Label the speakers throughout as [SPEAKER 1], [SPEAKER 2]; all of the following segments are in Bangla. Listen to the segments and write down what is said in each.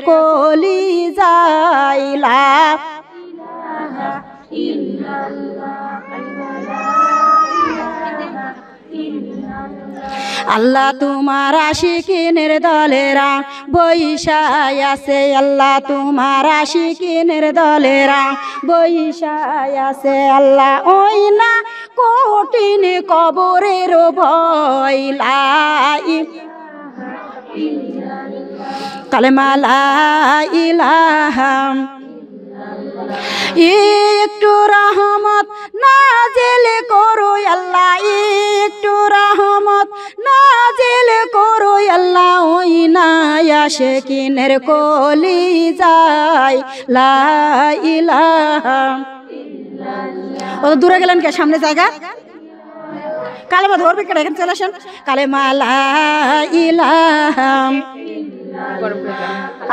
[SPEAKER 1] কলি যাইলা আল্লাহ তোমার আশিকিনের দলেরা বৈশায় আছে আল্লাহ তোমার আশিকিনের দলেরা বৈশায় আছে আল্লাহ ওই না কঠিন কবরের ভয় লাই কালেমা লা ইলাহা একটু রহমত নাজিল করো আল্লাহ একটু রহমত নাজিল করো আল্লাহ ওই না আশিকিনের কলি যায় লা ইলাহা ও দূরে গেলেন কে সামনে জায়গা কালেমা ধরবে কেটে এখানে চলে আসেন কালেমা লা ইলাহা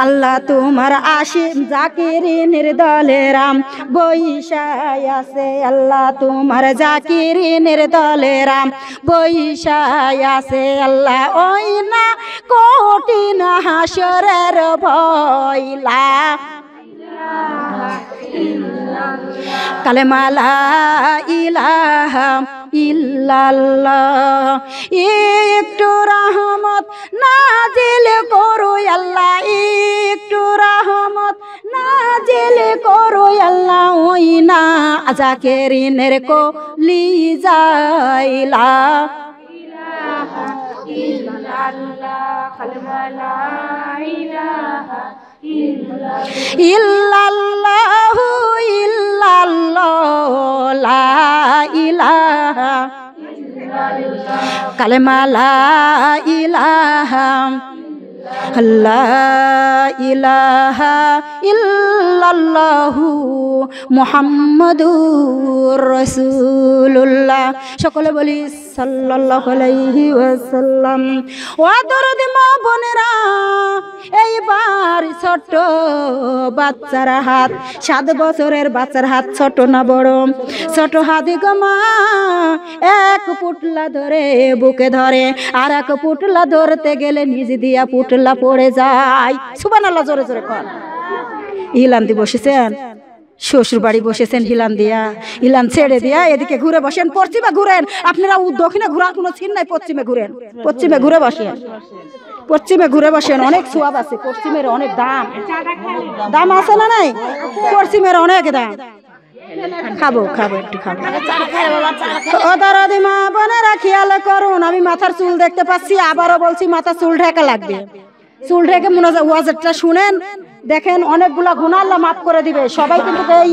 [SPEAKER 1] আল্লাহ তোমার আশিক জাকিরিনের দলেরাম বৈশায় আছে আল্লাহ তোমার জাকিরিনের দলেরাম বৈশায় আছে আল্লাহ ওই না কঠিন হাসরের ভয় লা কালেমা লা ইলাহা ইল্লাল্লাহ একটু রহমত নাজিল করো আল্লাহ একটু রহমত নাজিল করো আল্লাহ ওই না জাকিরিনের কলি যাইলা ইলাহা ইল্লাল্লাহ কালেমা লা ইলাহা ইল্লাল্লাহু ইল্লাল্লাহ লা ইলাহা ইল্লাল্লাহ কালেমা লা ইলাহা লা ইলাহা ইল্লাল্লাহু মুহাম্মাদুর রাসূলুল্লাহ সকলে বলি সাল্লাল্লাহু আলাইহি ওয়াসাল্লাম ওয়া দরদ মা বোনেরা এইবার ছোট বাচ্চার হাত 7 বছরের বাচ্চার হাত ছোট না বড় ছোট হাত গো মা এক পুটলা ধরে বুকে ধরে আর এক পুটলা ধরতে গেলে নিজ দিয়া পুটলা পড়ে যায় সুবহানাল্লাহ জোরে জোরে কর ইলান দি বসেছেন শ্বশুর বাড়ি বসেছেন হিলান দিয়া হিলান ছেড়ে দিয়া এদিকে ঘুরে বসেন পশ্চিমে ঘুরেন আপনারা দক্ষিণে ঘোরার কোনো চিন নাই পশ্চিমে ঘুরেন পশ্চিমে ঘুরে বসেন পশ্চিমে ঘুরে বসেন অনেক সোয়াব আছে পশ্চিমের অনেক দাম দাম আছে না নাই পশ্চিমের অনেক দাম খাবো খাবো একটু খাবো ও দরদি মা বোনেরা খেয়াল করুন আমি মাথার চুল দেখতে পাচ্ছি আবারও বলছি মাথার চুল ঢাকা লাগবে চুল ঢেকে ওয়াজটা শুনেন দেখেন অনেকগুলা গুনাহ আল্লাহ মাফ করে দিবে সবাই কিন্তু এই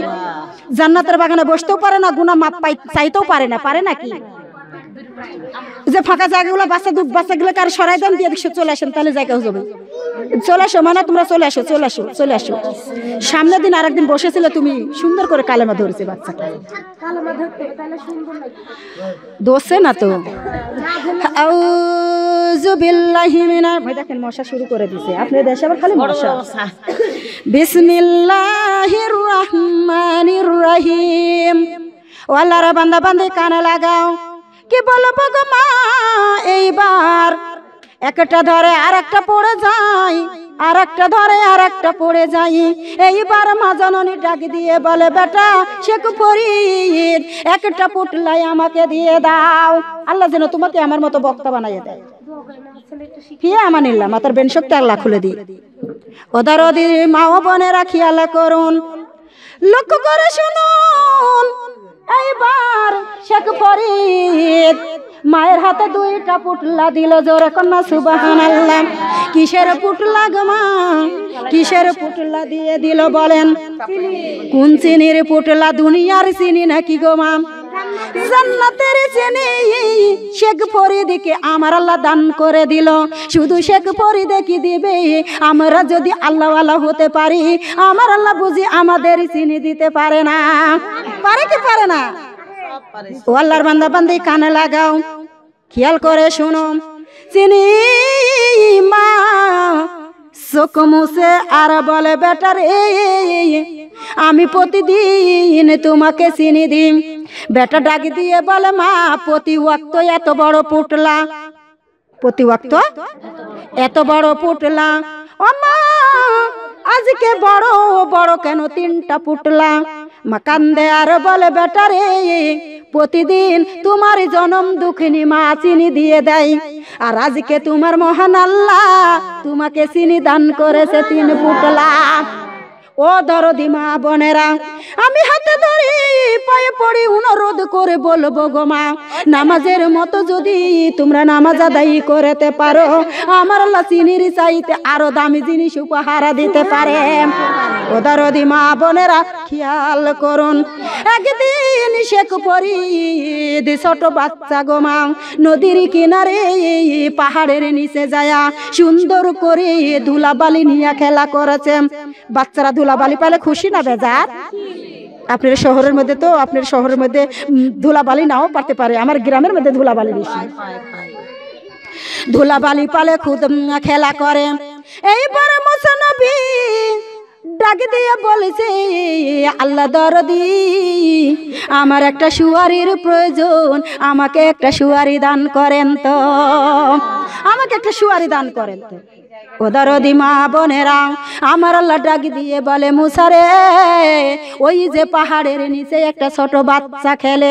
[SPEAKER 1] জান্নাতের বাগানে বসতেও পারে না গুনাহ মাফ চাইতেও পারে না পারে নাকি যে ফাঁকা জায়গাগুলো বাচ্চাগুলো কার সরাই দেন দিয়ে চলে আসেন তাহলে জায়গা হয়ে যাবে চলে আসো মানে তোমরা চলে আসো চলে আসো চলে আসো সামনের দিন আরেকদিন বসেছিলে তুমি সুন্দর করে কালেমা ধরেছে বাচ্চাটা দোষে না তো আউযু বিল্লাহি মিনাশ দেখেন মশা শুরু করে দিয়েছে আপনাদের দেশে আবার খালি মশা বিসমিল্লাহির রহমানির রহিম ও আল্লাহর বান্দা বান্দে কানে লাগাও কি বলবো গো মা এইবার একটা ধরে আরেকটা পড়ে যায় আরেকটা ধরে আরেকটা পড়ে যায় এইবার মা জননী ডাক দিয়ে বলে বেটা শেখ ফরিদ একটা পুটলাই আমাকে দিয়ে দাও আল্লাহ যেন তোমাকে আমার মতো বক্তা বানাইয়ে দেয় ফিয়া আমানিল্লাহ মাতার বেন শক্তি আল্লাহ খুলে দিই ওদার মা ও বোনেরা খেয়াল করুন লক্ষ্য করে শুনুন এইবার শেখ ফরিদ মায়ের হাতে 2টা পুটলা দিল জোরে কন্যা সুবহানাল্লাহ কিসের পুটলা গো মা কিসের পুটলা দিয়ে দিল বলেন কোন চিনির পুটলা দুনিয়ার চিনি নাকি গো মা জান্নাতের চিনি শেখ ফরিদকে আমার আল্লাহ দান করে দিল শুধু শেখ ফরিদ কি দিবে আমরা যদি আল্লাহওয়ালা হতে পারি আমার আল্লাহ বুঝি আমাদের চিনি দিতে পারে না পারে কি পারে না ও আল্লাহর বান্দা বান্দি কানে লাগাও খেয়াল করে শুনো চিনি মা চোখ মুছে আর বলে বেটার আমি প্রতিদিন তোমাকে চিনি দিই বেটা ডাক দিয়ে বলে মা প্রতি ওয়াক্ত এত বড় পুটলা প্রতি ওয়াক্ত এত বড় পুটলা ও মা আজকে বড় বড় কেন তিনটা পুটলা? মা কান্দে আর বলে বেটা রে প্রতিদিন তোমার জনম দুঃখিনী মা চিনি দিয়ে দেয়, আর আজকে তোমার মহান আল্লাহ তোমাকে চিনি দান করেছে 3 পুটলা। ও দরদি মা বোনেরা, আমি হাতে ধরি পায়ে পড়ি অনুরোধ করে বলবো গো মা, নামাজের মতো যদি তোমরা নামাজ আদায় করতে পারো, আমার আল্লাহ চিনির চাইতে আরো দামি জিনিস উপহার দিতে পারে। ও দরদি মা বোনেরা খেয়াল করুন, একদিন শেখ ফরিদ ছোট বাচ্চা গো মা নদীর কিনারে পাহাড়ের নিচে যায়া সুন্দর করে ধুলাবালি নিয়ে খেলা করেছে। বাচ্চারা ধুলাবালি পালে খুশি না বেজার? আপনার শহরের মধ্যে তো আপনার শহরের মধ্যে ধুলাবালি নাও পারতে পারে, আমার গ্রামের মধ্যে ধুলাবালি বেশি। ধুলাবালি পালে খুদ খেলা করে। এইবার মুসা নবী ডাক দিয়ে বলেছে, আল্লাহ দরদি আমার একটা শুয়ারির প্রয়োজন, আমাকে একটা শুয়ারি দান করেন তো, আমাকে একটা শুয়ারি দান করেন তো। ও দরদি মা বোনেরা, আমার আল্লাহ ডাক দিয়ে বলে মুসা রে, ওই যে পাহাড়ের নিচে একটা ছোট বাচ্চা খেলে,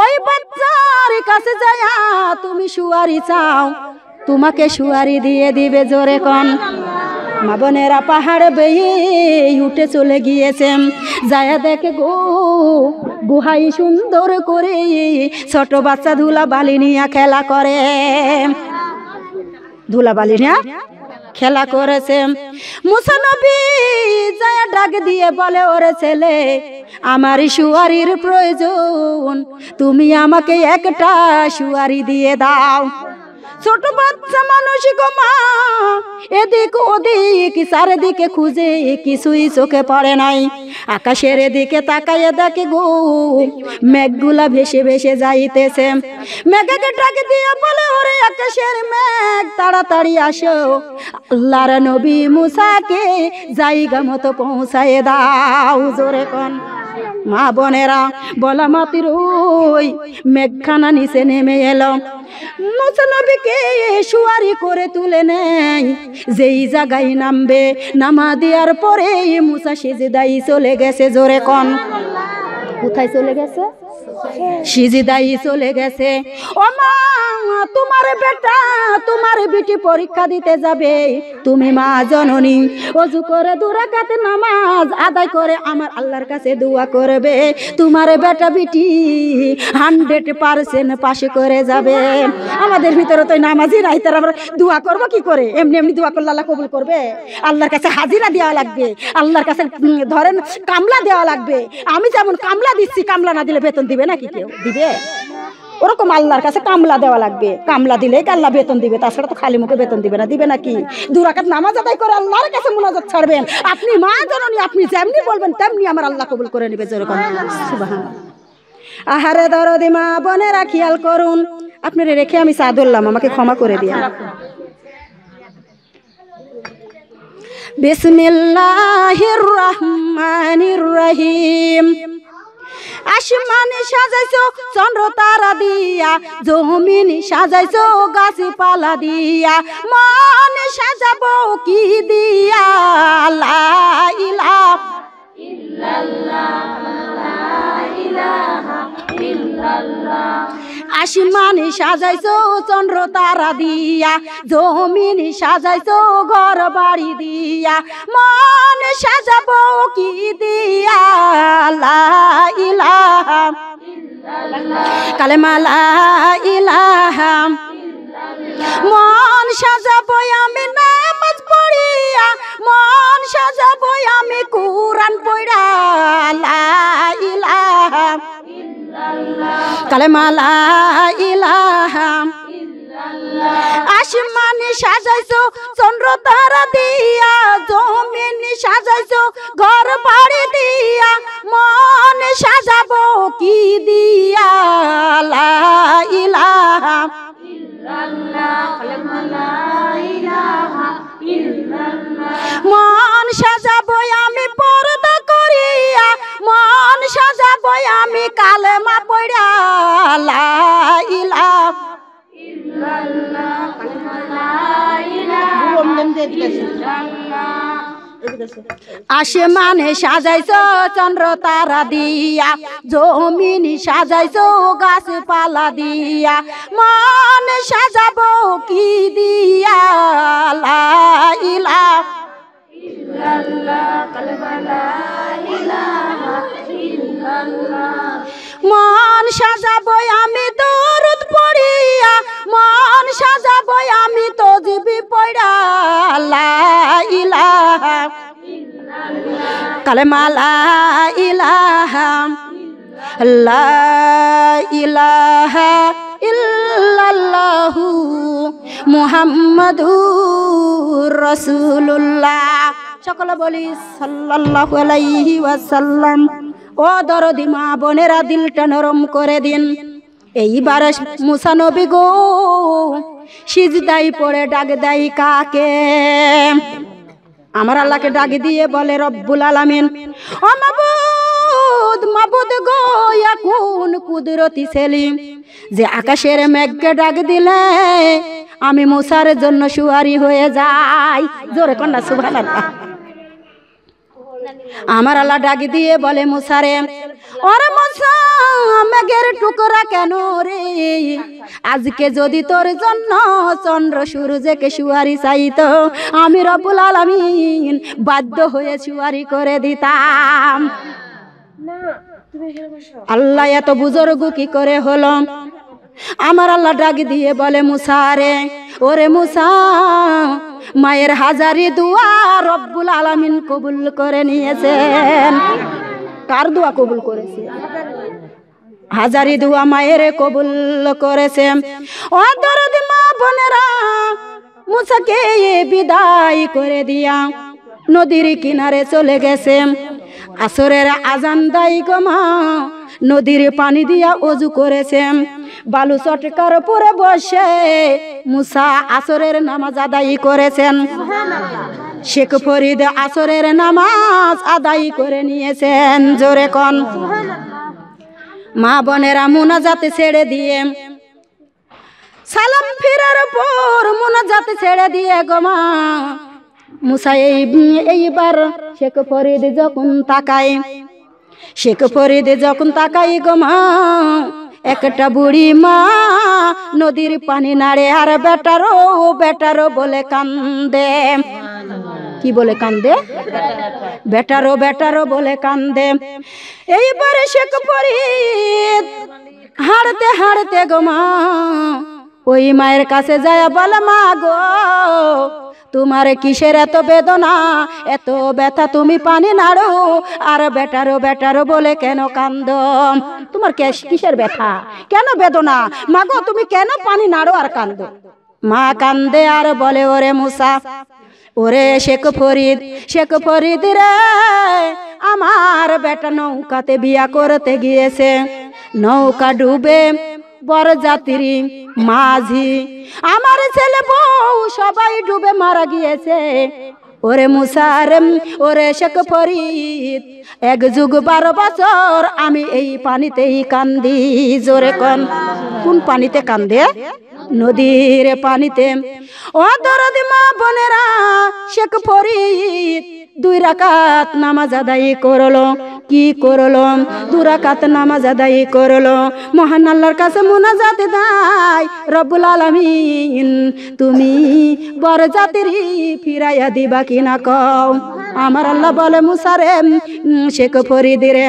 [SPEAKER 1] ওই বাচ্চার কাছে যায়া তুমি শুয়ারি চাও, তোমাকে শুয়ারি দিয়ে দিবে। জোরে কোন মা বোনেরা, পাহাড় বেয়ে উঠে চলে গিয়েছে, যায় দেখে গো গুহাই সুন্দর করে ছোট বাচ্চা ধুলাবালি নিয়ে খেলা করে, ধুলাবালি নিয়ে খেলা করেছে। মুসা নবী যায় ডাক দিয়ে বলে, ওরে ছেলে আমার শুয়ারির প্রয়োজন, তুমি আমাকে একটা শুয়ারি দিয়ে দাও। ছোট বাচ্চা মানুষ গো মা এদিক ওদিক চারিদিকে খুঁজে কিছুই চোখে পড়ে নাই, আকাশের দিকে তাকাইয়ে দেখে গো মেঘগুলা ভেসে ভেসে যাইতেছে। মেঘকে ডাক দিয়ে বলে, ওরে আকাশের মেঘ তাড়াতাড়ি আসো, আল্লাহর নবী মুসাকে জায়গা মতো পৌঁছায় দাও। জোরে কোন মা বোনেরা, বলা মাতির ওই মেঘখানা নিচে নেমে এলো, মুসা নবীকে শুয়ারি করে তুলে নেয়। যেই জায়গায় নামবে, নামা দেওয়ার পরে মুসা সিজদায় চলে গেছে। জোরে কোন কোথায় চলে গেছে? সিজদায় চলে গেছে। ও মা তোমার বেটা তোমার বিটি পরীক্ষা দিতে যাবে, তুমি মা জননী ওযু করে 2 রাকাত নামাজ আদায় করে আমার আল্লাহর কাছে দোয়া করবে, তোমার বেটা বিটি 100% পাশ করে যাবে। আমাদের ভিতরে তো নামাজই নাই, তার আমরা দোয়া করব কি করে? এমনি এমনি দোয়া করলে আল্লাহ কবুল করবে? আল্লাহর কাছে হাজিরা দেওয়া লাগবে, আল্লাহর কাছে ধরেন কামলা দেওয়া লাগবে। আমি যেমন কামলা দিচ্ছি, কামলা না দিলে বেতন দিবে নাকি কেউ? দিবে? ওরকম আল্লাহর কাছে কামলা দেওয়া লাগবে, কামলা দিলে আল্লাহ বেতন দিবে, তাছাড়া তো খালি মুখে বেতন দিবে না। দিবে নাকি? 2 রাকাত নামাজ আদায় করে আল্লাহর কাছে মুনাজাত ছাড়বেন, আপনি মা জননী, আপনি যেমনি বলবেন তেমনি আমার আল্লাহ কবুল করে নেবে। যেরকম সুবহানাল্লাহ। আহারে দরদি মা বোনেরা খেয়াল করুন, আপনারা রেখে আমি চা ধরলাম, আমাকে ক্ষমা করে দিন। বিসমিল্লাহির রহমানির রহিম। আসমান সাজাইছো চন্দ্র তারা দিয়া, জমিন সাজাইছো গাছপালা দিয়া, মন সাজাবো কি দিয়া? লা ইলাহা ইল্লাল্লাহ, লা ইলাহা ইল্লাল্লাহ। আসমান সাজাইছো চন্দ্র তারা দিয়া, জমিন সাজাইছো ঘর বাড়ি দিয়া, মন সাজাবো কি দিয়া? লা ইলাহা ইল্লাল্লাহ, কালেমা লা ইলাহা ইল্লাল্লাহ। মন সাজাবো আমি নামাজ পড়িয়া, মন সাজাবো আমি কুরআন পড়া। লা ইলাহা ইল্লাল্লাহ, কালেমা লা ইলাহা ইল্লাল্লাহ। আসমান সাজাইছো চন্দ্র তারা দিয়া, জমিন সাজাইছো ঘর বাড়ি দিয়া, মন সাজাবো কি দিয়া? লা ইলাহা ইল্লাল্লাহ, কালেমা লা ইলাহা ইল্লাল্লাহ। মন সাজাবো আমি পর্দা করিয়া, মন সাজাবো আমি কালেমা পড়া। লা ইলাহা ইল্লাল্লাহ, কালেমা লা ইলাহা ইল্লাল্লাহ। আসমানে সাজাইছো চন্দ্র তারা দিয়া, জমিন সাজাইছো গাছপালা দিয়া, মন সাজাবো কি দিয়া? লা ইলাহা ইল্লাল্লাহ, কালেমা লা ইলাহা ইল্লাল্লাহ। মন সাজাবো আমি দরুদ পড়িয়া, মন সাজাবো আমি তাসবিহ পড়া। লা ইলাহা কালেমা লা ইলাহা লা ইলাহা ইল্লাল্লাহু মুহাম্মাদুর রাসূলুল্লাহ। সকলে বলি সাল্লাল্লাহু আলাইহি ওয়াসাল্লাম। ও দরদি মা বোনেরা, দিলটা নরম করে দিন। এইবার মুসা নবী গো সিজদাই পড়ে ডাক দেয় কাকে? আমার আল্লাহকে ডাক দিয়ে বলে রব্বুল আলামিন, ও মাবুদ, মাবুদ গো, এখন কুদরতি সেলিম যে আকাশের মেঘকে ডাক দিলে আমি মুসার জন্য সুয়ারি হয়ে যাই। জোরে কন্যা সুবহানাল্লাহ। আমার আল্লাহ ডাক দিয়ে বলে মুসারে, ওরে মুসা, মেঘের টুকরা কেন রে? আজকে যদি তোর জন্য চন্দ্র সূর্যকে সুয়ারি চাইতো, আমি রব্বুল আলামিন বাধ্য হয়ে সুয়ারি করে দিতাম। আল্লাহ এত বুজুর্গ কি করে হলো? আমার আল্লাহ ডাক দিয়ে বলে মুসারে, ওরে মুসা, মায়ের হাজারি দোয়া রব্বুল আলামিন কবুল করে নিয়েছেন। কার দোয়া কবুল করেছে? হাজারি দোয়া মায়ের কবুল করেছে। ও দরদি মা বোনেরা, মুসাকে বিদায় করে দিয়া নদীর কিনারে চলে গেছে। আসরের আজান দেয় গো মা, নদীর পানি দিয়া ওযু করেছে। বালু চটকার উপরে বসে মুসা আসরের নামাজ আদায় করেছেন। শেখ ফরিদ আসরের নামাজ আদায় করে নিয়েছেন। জোরে কোন মা বোনেরা, মুনাজাত ছেড়ে দিয়ে সালাম ফিরার পর মুনাজাত ছেড়ে দিয়ে গো মা মুসা এইবার শেখ ফরিদ যখন তাকায়, শেখ ফরিদ যখন তাকাই গো মা, একটা বুড়ি মা নদীর পানি নাড়ে আর বেটারো বেটারো বলে কান্দে। কি বলে কান্দে? বেটারো বেটারো বলে কান্দে। এইবারে শেখ ফরিদ হাঁটতে হাঁটতে গো মা ওই মায়ের কাছে যায়, বলে মা গো, তোমার কিসের এত বেদনা, এত ব্যথা, তুমি পানি নাড়ো আর বেটারো বেটারো বলে কেন কান্দো? তোমার কিসের ব্যথা, কেন বেদনা? মা গো, তুমি কেন পানি নাড়ো আর কান্দো? মা কান্দে আর বলে, ওরে মুসা, ওরে শেখ ফরিদ, শেখ ফরিদ রে, আমার বেটা নৌকাতে বিয়া করতে গিয়েছে, নৌকা ডুবে বরযাত্রী মাঝি, আমার ছেলে বউ সবাই ডুবে মারা গিয়েছে। ওরে মুসার, ওরে শেখ ফরিদ, 1 যুগ 12 বছর আমি এই পানিতেই কান্দি। জোরে কোন পানিতে কান্দে? নদীর পানিতে। ও দরদি মা বোনেরা, শেখ ফরিদ 2 রাকাত নামাজ আদায় করলো। কি করলো? 2 রাকাত নামাজ আদায় করলো। মহান আল্লাহর কাছে মুনাজাত দেয়, রব্বুল আলামিন তুমি বরযাত্রী ফিরাইয়া দিবা কিনা কও। আমার আল্লাহ বলে মুসারে, শেখ ফরিদ রে,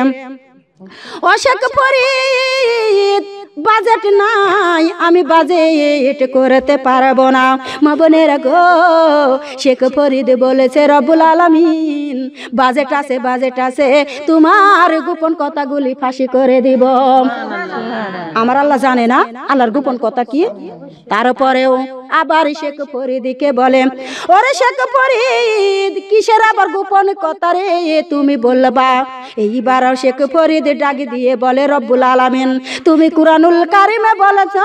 [SPEAKER 1] ও শেখ ফরিদ, বাজেট নাই, আমি বাজেট করতে পারবো না। মা বোনেরা গো, শেখ ফরিদ বলেছে রব্বুল আলামিন বাজেট আছে, বাজেট আছে, তোমার গোপন কথাগুলি ফাঁসি করে দিব। আমার আল্লাহ জানে না আল্লাহর গোপন কথা কি? তারপরেও আবার শেখ ফরিদকে বলে, ওরে শেখ ফরিদ, কিসের আবার গোপন কথা রে তুমি বলবা? এইবার শেখ ফরিদ ডাক দিয়ে বলে, রব্বুল আলামিন তুমি কুরআনুল কারিমে বলেছ,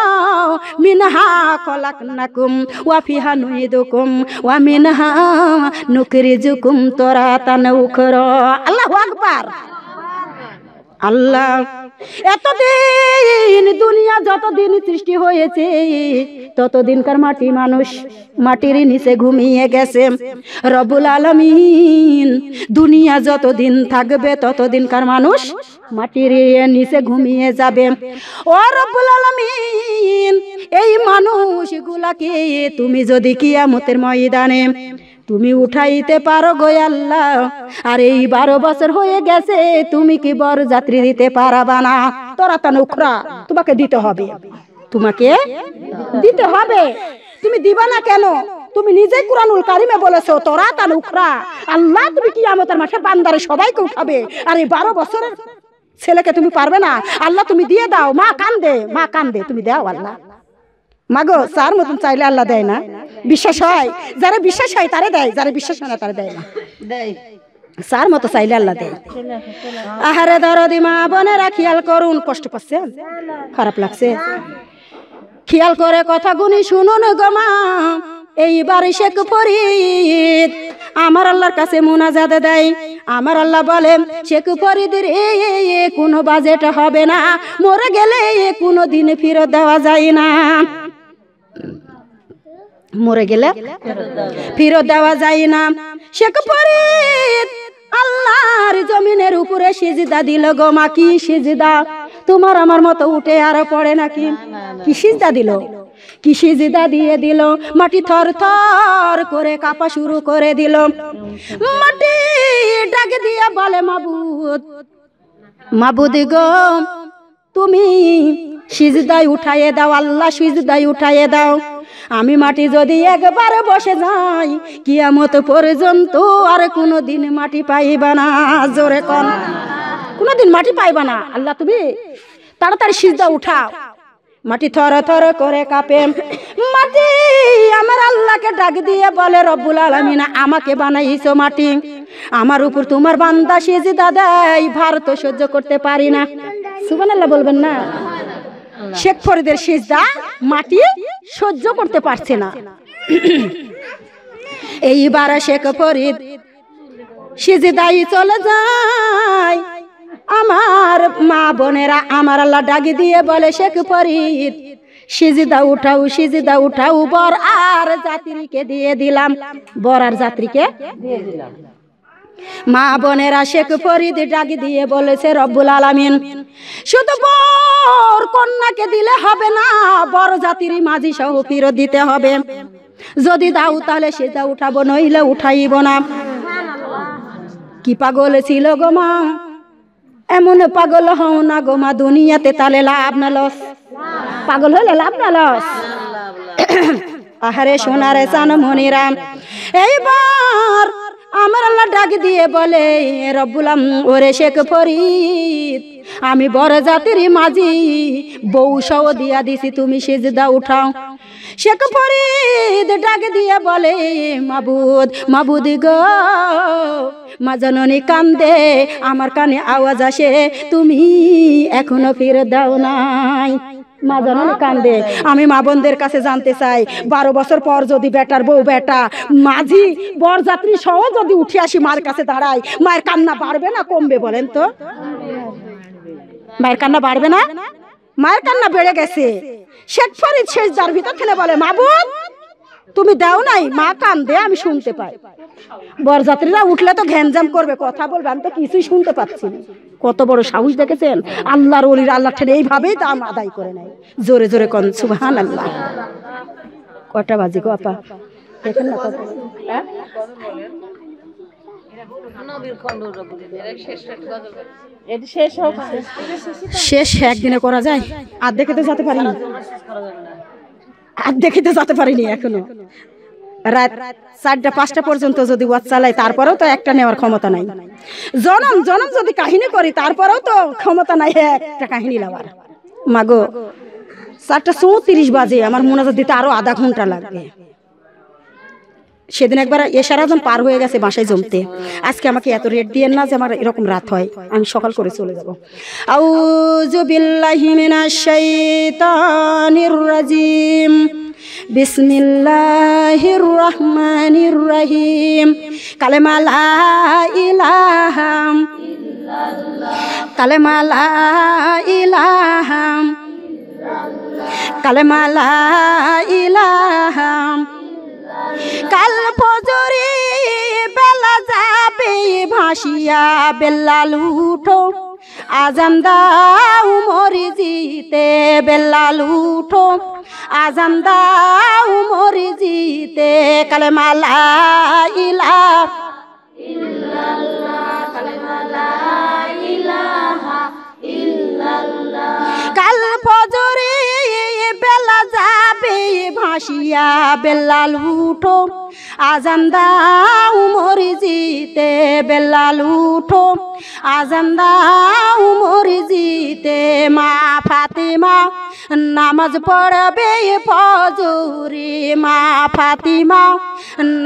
[SPEAKER 1] মিনহা খলাকনাকুম ওয়া ফিহা নুইদুকুম ওয়া মিনহা নুখরিজুকুম তারাতান উখরা। আল্লাহু আকবার। আল্লাহ এতদিন দুনিয়া যতদিন সৃষ্টি হয়েছে ততদিনকার মাটি মানুষ মাটির নিচে ঘুমিয়ে গেছে। রব্বুল আলামিন দুনিয়া যতদিন থাকবে ততদিনকার মানুষ মাটির নিচে ঘুমিয়ে যাবে। ও রব্বুল আলামিন, এই মানুষগুলাকে তুমি যদি কিয়ামতের ময়দানে তুমি উঠাইতে পারো গো আল্লাহ, আর এই 12 বছর হয়ে গেছে তুমি কি বর যাত্রী দিতে পারবা না? তোরা তা নুখরা, তোমাকে দিতে হবে, তোমাকে দিতে হবে। তুমি দিবা না কেন? তুমি নিজেই কুরআনুল কারিমে বলেছো তোরা তা নুখরা, আল্লাহ তুমি কিয়ামতের মাঠে বান্দারে সবাইকে উঠাবে, আর এই 12 বছরের ছেলেকে তুমি পারবে না? আল্লাহ তুমি দিয়ে দাও। মা কান্দে, মা কান্দে, তুমি দাও আল্লাহ। মাগো সার মতন চাইলে আল্লাহ দেয় না? বিশ্বাস হয়, যারা বিশ্বাস হয় তারে দেয়, যারা বিশ্বাস হয় না তারে দেয় না। সার মতো চাইলে আল্লাহ দেয়। আহারে দরদি মা বোনেরা খেয়াল করুন, কষ্ট পাচ্ছেন, খারাপ লাগছে, খেয়াল করে কথা গুনি শুনুন গো মা। এইবার শেখ ফরিদ আমার আল্লাহর কাছে মুনাজাত দেয়। আমার আল্লাহ বলেন শেখ ফরিদের কোনো বাজেট হবে না, মরে গেলে কোনো দিন ফেরত দেওয়া যায় না, মরে গেলে ফেরত দেওয়া যায় না। শেখ ফরিদ আল্লাহর জমিনের উপরে সিজদা দিল গো মা। কি সিজদা? তোমার আমার মতো উঠে আর পড়ে নাকি? কি সিজদা দিল, কি সিজদা দিয়ে দিল। মাটি থর থর করে কাঁপা শুরু করে দিল। মাটি ডাক দিয়ে বলে মাবুদ, মাবুদ গো তুমি সিজদায় উঠাইয়ে দাও, আল্লাহ সিজদায় উঠাইয়ে দাও। আমি মাটি যদি একবার বসে যাই কিয়ামত পর্যন্ত আর কোনোদিন মাটি পাইবা না। জোরে কোন, কোনোদিন মাটি পাইবা না। আল্লাহ তুমি তাড়াতাড়ি সিজদা উঠাও। মাটি থর থর করে কাঁপে। মাটি আমার আল্লাহকে ডাক দিয়ে বলে রব্বুল আলামিন আমাকে বানাইছো মাটি, আমার উপর তোমার বান্দা সিজদা দেয়, ভার তো সহ্য করতে পারি না। সুবহানাল্লাহ বলবেন না? শেখ ফরিদের সিজদা মাটি সহ্য করতে পারছে না। এইবার শেখ ফরিদ সিজদায় চলে যায়। আমার মা বোনেরা আমার আল্লাহ ডাকি দিয়ে বলে শেখ ফরিদ সিজদা উঠাও, সিজদা উঠাও, বর আর যাত্রীকে দিয়ে দিলাম, বর আর যাত্রীকে দিয়ে দিলাম। মা বোনেরা শেখ ফরিদ ডাকি দিয়ে বলেছে রব্বুল আলামিন শুধু বর কন্যাকে দিলে হবে না, বর যাত্রী মাঝি সহ ফেরত দিতে হবে। যদি দাও তাহলে সিজদা উঠাবো, নইলে উঠাইব না। কি পাগল ছিল গো মা? এমন পাগল হও না গো মা, দুনিয়াতে তাহলে লাভ না লস? পাগল হলে লাভ না লস? আহারে সোনারে চান মনিরা, এইবার আমার আল্লাহ ডাক দিয়ে বলে রব্বুল ওরে শেখ ফরিদ আমি বড় জাতির মাঝি বউ সহ দিয়া দিছি, তুমি সিজদা উঠাও। শেখ ফরিদ ডাক দিয়ে বলে মাবুদ, মাবুদ গো, মা জননী কান্দে, আমার কানে আওয়াজ আসে তুমি এখনো ফিরে দাও নাই। মা জননী কান্দে। আমি মা বোনদের কাছে জানতে চাই 12 বছর পর যদি বেটার বউ বেটা মাঝি বরযাত্রী সহ যদি উঠে আসি মার কাছে দাঁড়াই, মায়ের কান্না বাড়বে না কমবে বলেন তো? মায়ের কান্না বাড়বে না? মায়ের কান্না বেড়ে গেছে। শেখ ফরিদ সিজদার ভিতর থেকে বলে মাবুদ তুমি দাও নাই, মা কান্দে আমি শুনতে পাই। বরযাত্রীরা উঠলে তো ঘ্যানজাম করবে, কথা বলবে, আমি তো কিছুই শুনতে পাচ্ছি না। কত বড় সাহস দেখেছেন? আল্লাহর ওলিরা আল্লাহ ঠেলে এইভাবেই দাম আদায় করে নেয়। জোরে জোরে কোন সুবহানাল্লাহ। কটা বাজে গো আপা? দেখেন না কত শেষ একদিনে করা যায়? আর দেখে তো যেতে পারিনি, আর দেখে তো যেতে পারিনি এখনো। রাত 4টা 5টা পর্যন্ত যদি ওয়াজ চালাই তারপরেও তো একটা নেওয়ার ক্ষমতা নাই। জনম জনম যদি কাহিনী করি তারপরেও তো ক্ষমতা নাই একটা কাহিনী নেওয়ার। মাগো 4টা 34 বাজে, আমার মোনাজাত দিতে আরো আধা ঘন্টা লাগবে। সেদিন একবার এশার আজান পার হয়ে গেছে বাসায় জমতে। আজকে আমাকে এত রেট দিয়েন না যে আমার এরকম রাত হয়, আমি সকাল করে চলে যাব। আউযু বিল্লাহি মিনাশ শাইতানির রাজিম, বিসমিল্লাহির রহমানির রহিম। কালেমা লা ইলাহা কালেমা লা ইলাহা কালেমা লা ইলাহা কাল ফজরে বেলা যাবে ভাসিয়া বেল্লাল উঠো আজান দাও মরিজিতে বেল্লাল উঠো আজান দাও মরিজিতে কালেমা লা ইলাহা ইল্লাল্লাহ কালেমা লা ইলাহা ইল্লাল্লাহ কাল ফজরে বেলা যাবে ভাসিয়া বেল্লাল উঠো আজান দাও মরিজিতে বেল্লাল উঠো আজান দাও মরিজিতে মা ফাতিমা নামাজ পড়বে ফজরে মা ফাতিমা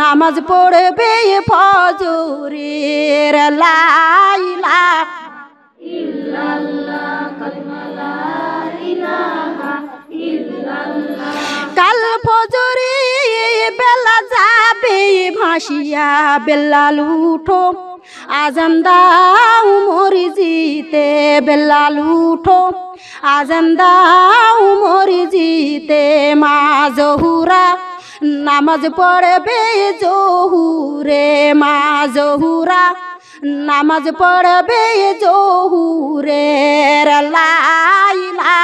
[SPEAKER 1] নামাজ পড়বে ফজরে লা ইলাহা ইল্লাল্লাহ কালেমা লা ইলাহা ইল্লাল্লাহ কাল ফজরে বেলা যাবে ভাসিয়া বেল্লাল উঠো আজান দাও মরিজিতে বেল্লাল উঠো আজান দাও মরিজিতে মা জহুরা নামাজ পড়বে জহুরে মা জহুরা নামাজ পড়বে জহুরে লা ইলাহা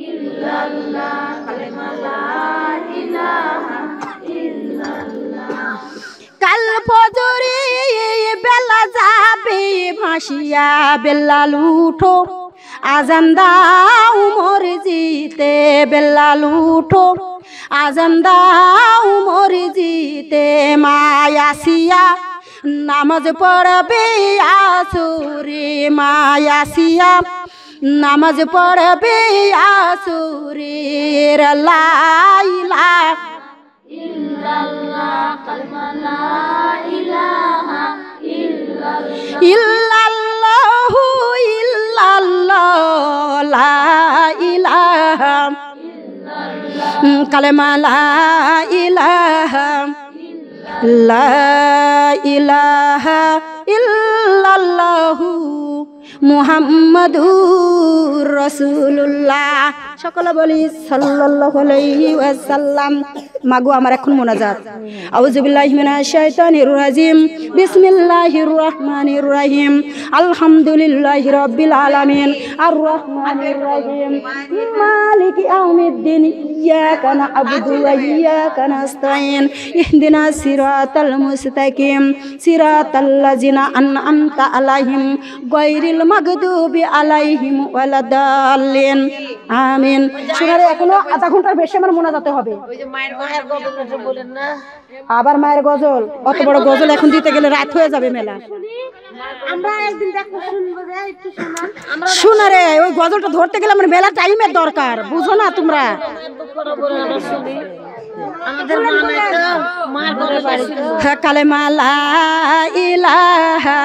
[SPEAKER 1] ইল্লাল্লাহ কালেমা লা ইলাহা ইল্লাল্লাহ কাল ফজরে বেলা যাবে ভাসিয়া বেল্লাল উঠো আজান দাও মরিজিতে বেল্লাল উঠো আজান দাও মরিজিতে মা ইয়াসিয়া নামাজ পড়বে আসরে মা ইয়াসিয়া নামাজ পড়বে আসরে লা ইলাহা ইল্লাল্লাহ কালেমা লা ইলাহা ইল্লাল্লাহ ইল্লাল্লাহু ইল্লাল্লাহ লা ইলাহা ইল্লাল্লাহ কালেমা লা ইলাহা লা ইলাহা ইল্লাল্লাহু মুহাম্মাদুর রাসূলুল্লাহ সকলে বলি সাল্লাল্লাহু আলাইহি ওয়াসাল্লাম মাগো আমার এখন মোনাজাত আউযু বিল্লাহি মিনাশ শাইতানির রাজিম বিসমিল্লাহির রহমানির রহিম আলহামদুলিল্লাহি রাব্বিল আলামিন আর রহমানির রহিম মালিকি ইয়াউমিদ্দিন ইয়াকা না'বুদু ওয়া ইয়াকা নাস্তাইন ইহদিনাস সিরাতাল মুস্তাকিম সিরাতাল লাযিনা আন'আমতা আলাইহিম গায়রিল মাগদুবি আলাইহিম ওয়ালাদাল্লিন আমিন। শুনারে এখনো আধা ঘন্টার বেশি আমার মোনাজাতে হবে। ওই যে মায়ের গজল বলেন না, আবার মায়ের গজল, অত বড় গজল এখন দিতে গেলে রাত হয়ে যাবে মেলা। আমরা একদিন দেখো শুনবো, একটু শোনান। শুনারে ওই গজলটা ধরতে গেলে আমার মেলা টাইমের দরকার, বুঝো না তোমরা? আমাদের মা নাই তো, মার ঘরে বাড়ি তো। কালেমা লা ইলাহা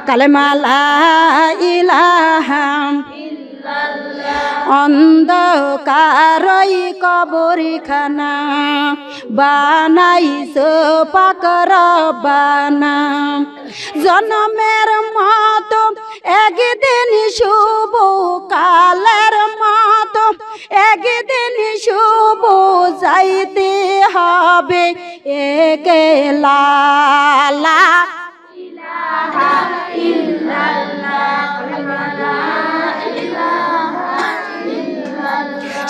[SPEAKER 1] কালেমা লা ইলাহা অন্ধকারই কবরখানা বানাইছো পাক রব্বানা জনমের মতো একদিন শুভ কালের মতো একদিন শুভ যাইতে হবে একলা লা ইলাহা ইল্লাল্লাহ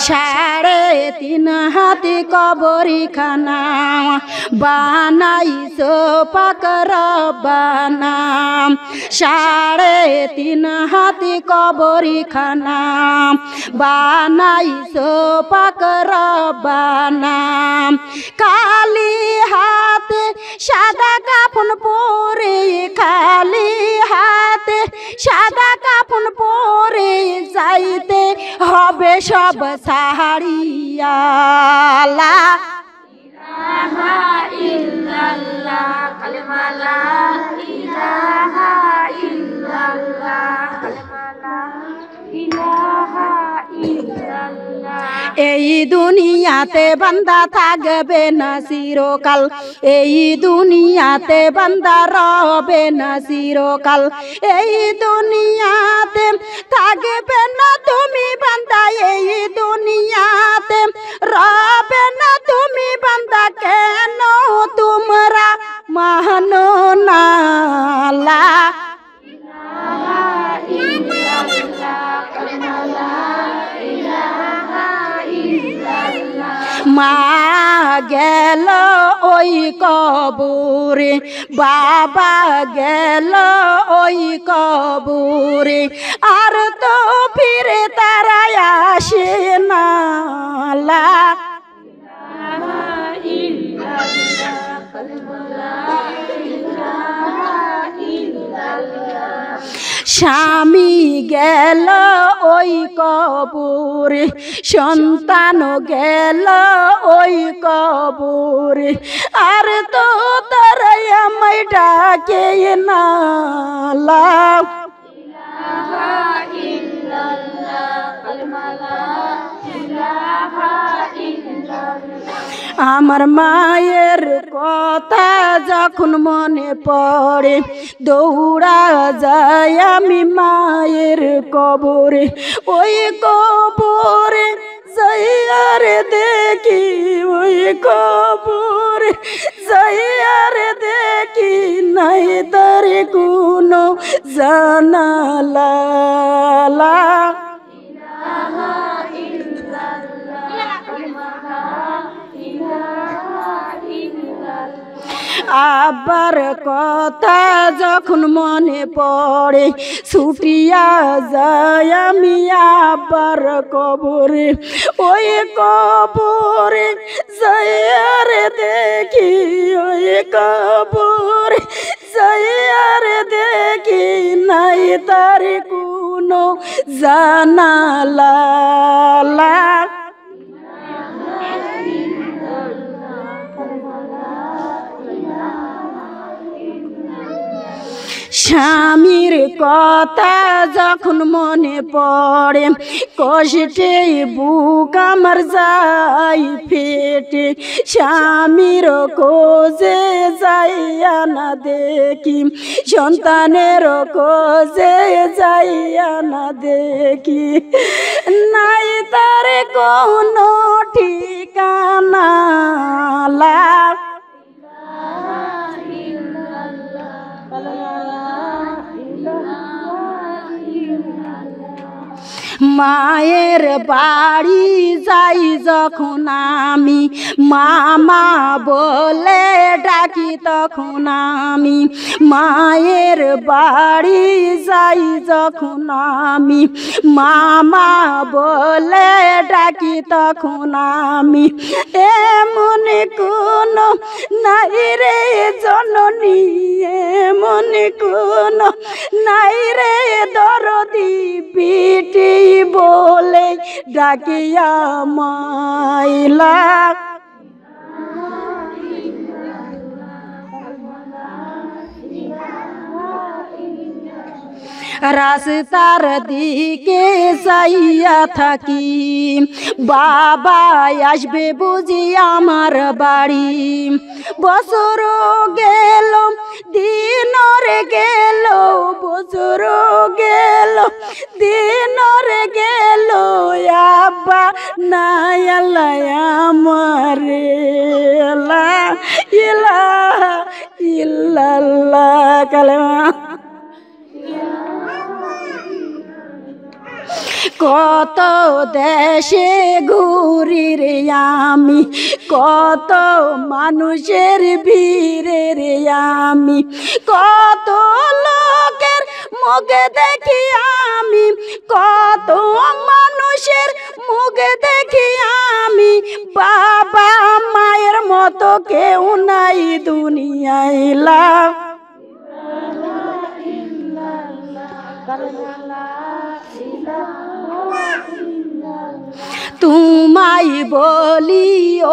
[SPEAKER 1] সাড়ে তিন হাতি কবরখানা বানাইছো পাক রব্বানা সাড়ে তিন হাতি কবরখানা বানাইছো পাক রব্বানা কালি হাতে সাদা কাফন পরে খালি হাতে সাদা কাফন পরে যাইতে হবে সব সাহারিয়া লা ইলাহা ইল্লাল্লাহ কালেমা লা ইলাহা ইল্লাল্লাহ কালেমা লা ইলাহা ইল্লাল্লাহ এই দুনিয়াতে বান্দা থাকবে না চিরকাল, এই দুনিয়াতে বান্দা রবে না চিরকাল, এই দুনিয়াতে থাকবে না তুমি বান্দা, এই দুনিয়াতে রবে না তুমি বান্দা, কেন তোমরা মানো না লা মা গেল ওই কবরে, বাবা গেল ওই কবরে, আর তো ফিরে তারা আসে না লা স্বামী গেল ওই কবরে, সন্তান গেল ওই কবরে, আর তো তারাই আমায় ডাকে না লা আমার মায়ের কথা যখন মনে পড়ে দৌড়া যায় আমি মায়ের কবরে, ওই কবরে যাইয়ার দেখি, ওই কবরে যাইয়ার দেখি নাই তার কোনো জানালা। আব্বার কথা যখন মনে পড়ে ছুটিয়া যায় আমি আব্বার কবরে, ওই কবরে যাইয়ার দেখি, ওই কবরে যাইয়ার দেখি নাই তার কোনো জানালা। স্বামীর কথা যখন মনে পড়ে কষ্টে বুক আমার যাই ফেটে, স্বামীর খোঁজে যাইয়া না দেখি, সন্তানের খোঁজে যাইয়া না দেখি নাই তার কোনো ঠিকানা। মায়ের বাড়ি যাই যখন আমি মামা বলে ডাকি তখন আমি, মায়ের বাড়ি যাই যখন আমি মামা বলে ডাকি তখন আমি, এমন কোন নাই রে জননী, এমন কোন নাই রে দরদি পিটি বলে ডাকিয়া মাইলা। রাস্তার দিকে যাইয়া থাকি বাবা আসবে বুঝি আমার বাড়ি, বছর গেল দিনরে গেল, বছর গেল দিনরে গেল, আব্বা নাই আল্লাহ আমারে, লা ইলাহা ইল্লাল্লাহ কালেমা। কত দেশে ঘুরি রে আমি, কত মানুষের ভিড়ে রে আমি, কত লোকের মুখ দেখি আমি, কত মানুষের মুখ দেখি আমি, বাবা মায়ের মতো কেউ নাই দুনিয়ায়। তোমায় বলি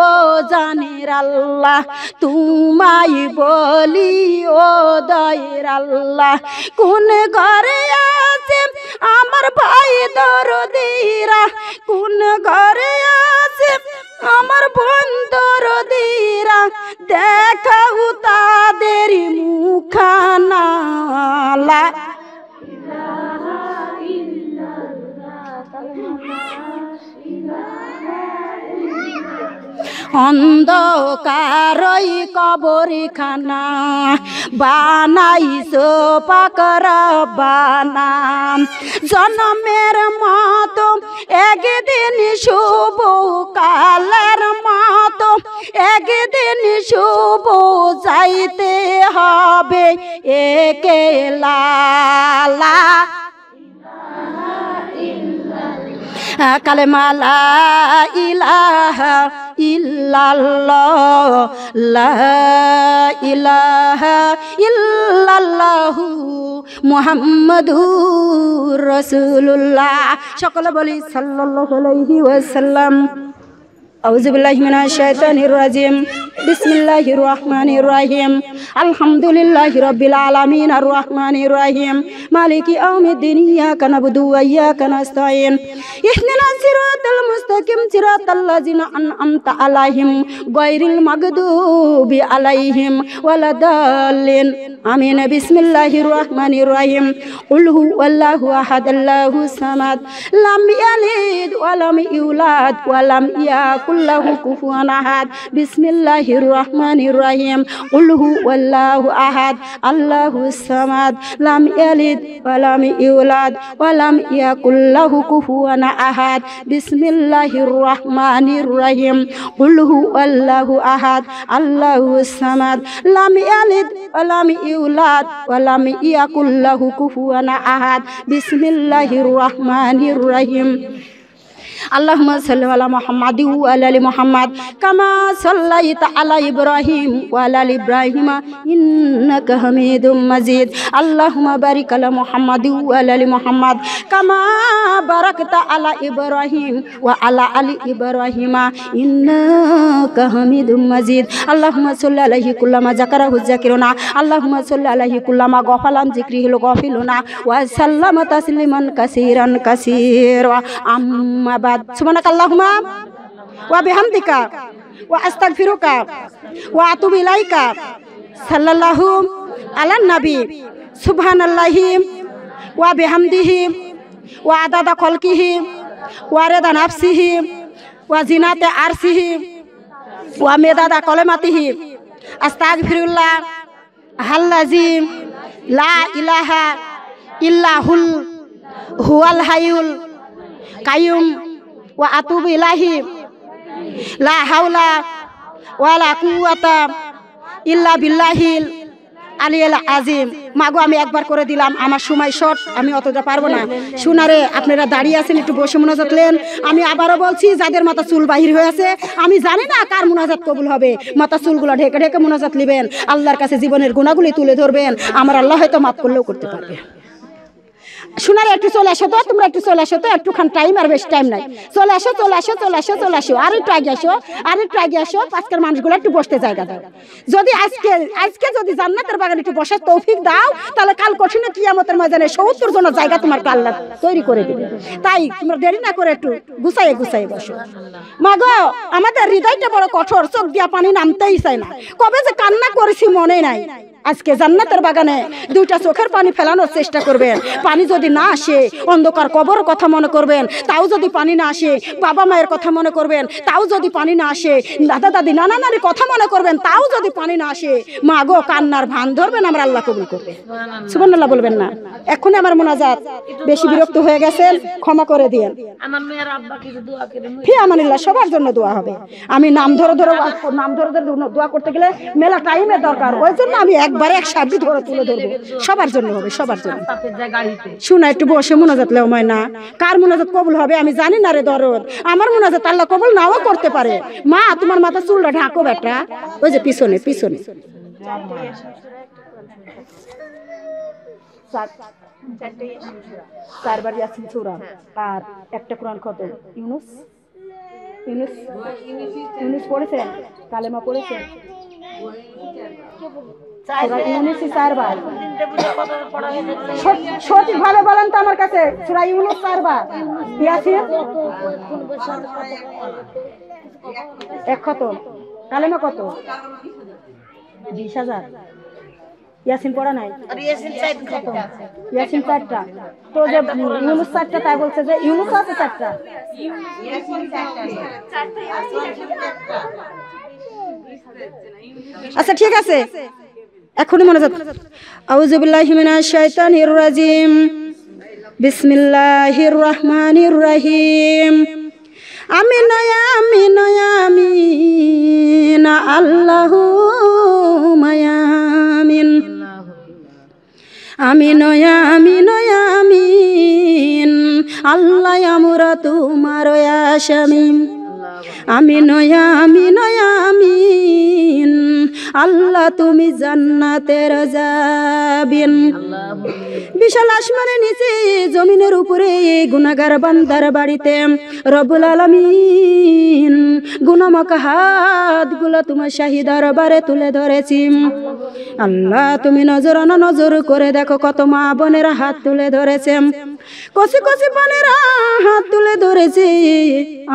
[SPEAKER 1] ও জানের আল্লাহ, তোমায় বলি ও দয়ের আল্লাহ, কোন ঘরে আছে আমার ভাই দরদিরা, কোন ঘরে আমার বন্ধুর দিরা দেখাও তাদের মুখানা লা অন্ধকারই কবরখানা বানাইছো পাকর বানাম জনমের মতো একদিন শুভ কালের মতো একদিন শুভ যাইতে হবে একেলা কালেমা লা ইলাহা ইল্লাল্লাহ লা ইলাহা ইল্লাল্লাহু মুহাম্মাদুর রাসূলুল্লাহ। সকলে বলি সাল্লাল্লাহু আলাইহি ওয়াসাল্লাম। আউযু বিল্লাহি মিনাশ শাইতানির রাজিম। বিসমিল্লাহির রহমানির রহিম। আলহামদুলিল্লাহি রাব্বিল আলামিন আর রহমানির রহিম মালিকি ইয়াউমিদ্দিন ইয়াকা নাবুদু ওয়া ইয়াকা নাস্তাইন ইহদিনাস সিরাতাল মুস্তাকিম সিরাতাল লাযিনা আন'আমতা আলাইহিম গায়রিল মাগদুবি আলাইহিম ওয়ালাদাল্লিন আমিন। বিসমিল্লাহির রহমানির রহিম। কুল হুয়াল্লাহু আহাদ আল্লাহুস সামাদ লাম ইয়ালিদ ওয়া লাম ইউলাদ ওয়া লাম ইয়াকুল লাহু কুফুয়ান আহাদ। বিসমিল্লাহির রহমানির রহিম। কুল হুয়াল্লাহু আহাদ আল্লাহুস সামাদ লাম ইয়ালিদ ওয়া লাম ইউলাদ ওয়া লাম ইয়াকুল লাহু কুফুয়ান আহাদ। বিসমিল্লাহির রহমানির রহিম। কুল হুয়াল্লাহু আহাদ আল্লাহুস সামাদ লাম ইয়ালিদ ওয়া লাম ইউলাদ ওয়া লাম ইয়াকুল লাহু কুফুয়ান আহাদ। বিসমিল্লাহির রহমানির রহিম। আল্লাহুম্মা সাল্লি আলা মুহাম্মাদ ওয়া আলা আলি মুহাম্মাদ কামা সাল্লাইতা আলা ইব্রাহিম ওয়া আলা আলি ইব্রাহিম ইন্নাকা হামিদুম মাজিদ। আল্লাহুম্মা বারিক আলা মুহাম্মাদ ওয়া আলা আলি মুহাম্মাদ কামা বারাকতা আলা ইব্রাহিম ওয়া আলা আলি ইব্রাহিম ইন্নাকা হামিদুম মাজিদ। আল্লাহুম্মা সাল্লি আলাইহি কুল্লামা যাকারাহু যাকিরুনা আল্লাহুম্মা সাল্লি আলাইহি কুল্লামা গফালান যিকরিহিল গফিলুনা ওয়া সাল্লামা তাসলিমান কাসীরান কাসীরা। আম্মা বাদ। সুবহানাকাল্লাহুম্মা ওয়া বিহামদিকা ওয়া আস্তাগফিরুকা ওয়া আতুবু ইলাইকা। সাল্লাল্লাহু আলান নবী। সুবহানাল্লাহি ওয়া বিহামদিহি ওয়া আদাদা খলকিহি ওয়া রিদা নাফসিহি ওয়া জিনাতে আরশিহি ওয়া মিদাদা কলিমাতিহি। আস্তাগফিরুল্লাহ আল্লাযী লা ইলাহা ইল্লা হুয়াল হাইয়ুল কাইয়ুম ওয়া আতুবু ইলাইহি লা হাওলা ওয়ালা কুওয়াতা ইল্লা বিল্লাহিল আলিয়্যিল আযীম। মাগো আমি একবার করে দিলাম, আমার সময় শর্ট, আমি অতটা পারবো না। শুনারে আপনারা দাঁড়িয়ে আছেন, একটু বসে মুনাজাত লেন। আমি আবারও বলছি, যাদের মাথা চুল বাহির হয়ে আছে, আমি জানি না কার মুনাজাত কবুল হবে। মাথা চুলগুলো ঢেকে ঢেকে মুনাজাত নেবেন, আল্লাহর কাছে জীবনের গুণাগুলি তুলে ধরবেন। আমার আল্লাহ হয়তো মাফ করলেও করতে পারবে। শোনারে একটু চলে আসো তো, তোমরা একটু চলে আসো তো, একটুখান টাইম, আর বেশ টাইম নাই। চলে আসো চলে আসো চলে আসো চলে আসো, আর একটু আগে আসো, আর একটু আগে আসো। আজকের মানুষগুলো একটু বসতে জায়গা দাও। যদি আজকে যদি জান্নাতের বাগানে একটু বসার তৌফিক দাও, তাহলে কাল কঠিন কিয়ামতের ময়দানে ৭০ জনের জায়গা তোমার আল্লাহ তৈরি করে দিবে। তাই তোমরা দেরি না করে একটু গুছাইয়ে গুছাইয়ে বসো। মাগো আমাদের হৃদয়টা বড় কঠোর, চোখ দিয়া পানি নামতেই চায় না। কবে যে কান্না করেছি মনে নাই। আজকে জান্নাতের বাগানে দুইটা চোখের পানি ফেলানোর চেষ্টা করবেন। পানি যদি না আসে, অন্ধকার কবর কথা মনে করবেন, তাও যদি পানি না আসে, বাবা মায়ের কথা মনে করবেন, তাও যদি পানি না আসে, দাদা দাদি নানা নানির কথা মনে করবেন, তাও যদি পানি না আসে, মা গো কান্নার ভান ধরবেন, আমরা আল্লাহ কবুল করবে। সুবহানাল্লাহ বলবেন না। এখনই আমার মুনাজাত, বেশি বিরক্ত হয়ে গেছেন, ক্ষমা করে দিয়েন।
[SPEAKER 2] আমার মেয়ের আব্বাকে দোয়া করে
[SPEAKER 1] ফি আমানিল্লাহ, সবার জন্য দোয়া হবে। আমি নাম ধরে ধরে দোয়া করতে গেলে মেলা টাইমের দরকার, ওই জন্য আমি একবারে এক সাবি ধরে তুলে ধরবো। সবার জন্য হবে, সবার জন্য। শোনা একটু বসে মুনাজাত লেও ময়না, কার মুনাজাত কবুল হবে আমি জানি না রে দরদ। আমার মুনাজাত আল্লাহ কবুল নাও করতে পারে। মা তোমার মাথা চুলটা ঢাকো বেটা, ওই যে পিছনে পিছনে। চারবার ইয়াসিন সূরা আর একটা কোরআন খতম। ইউনুস ইউনুস ইউনুস পড়েছেন? কালেমা পড়েছেন? ইউনুসই চারবার,
[SPEAKER 2] পড়া হয়েছে
[SPEAKER 1] সঠিক ভাবে বলেন তো আমার কাছে সূরা ইউনূস 4 বার ইয়াসিন এক কত কালেমা কত 20,000 ইয়াসিন পড়া নাই
[SPEAKER 2] আর ইয়াসিন সাইড কত
[SPEAKER 1] ইয়াসিন 4টা তো যে ইউনূস 4টা তাই বলছে যে ইউনূস আছে 4টা
[SPEAKER 2] ইয়াসিন 4টা
[SPEAKER 1] আচ্ছা ঠিক আছে এখনই মনোযোগ আউযু বিল্লাহি মিনাশ শাইতানির রাজিম বিসমিল্লাহির রহমানির রহিম আমিন আমিন আমিন আল্লাহুম্মা আমিন আমিন আমিন আমিন আল্লাহ আমরা তোমার আশামিন আমিন আমিন আমিন আল্লাহ তুমি জান্নাতের যাবেন বিশাল আসমানের নিচে জমিনের উপরে গুনাহগার বান্দার বাড়িতে রব্বুল আলামিন গুনাহমাখা হাতগুলো তোমার শাহী দরবারে তুলে ধরেছি আল্লাহ তুমি নজরানা নজর করে দেখো কত মা বোনেরা হাত তুলে ধরেছে কচি কচি বোনেরা হাত তুলে ধরেছে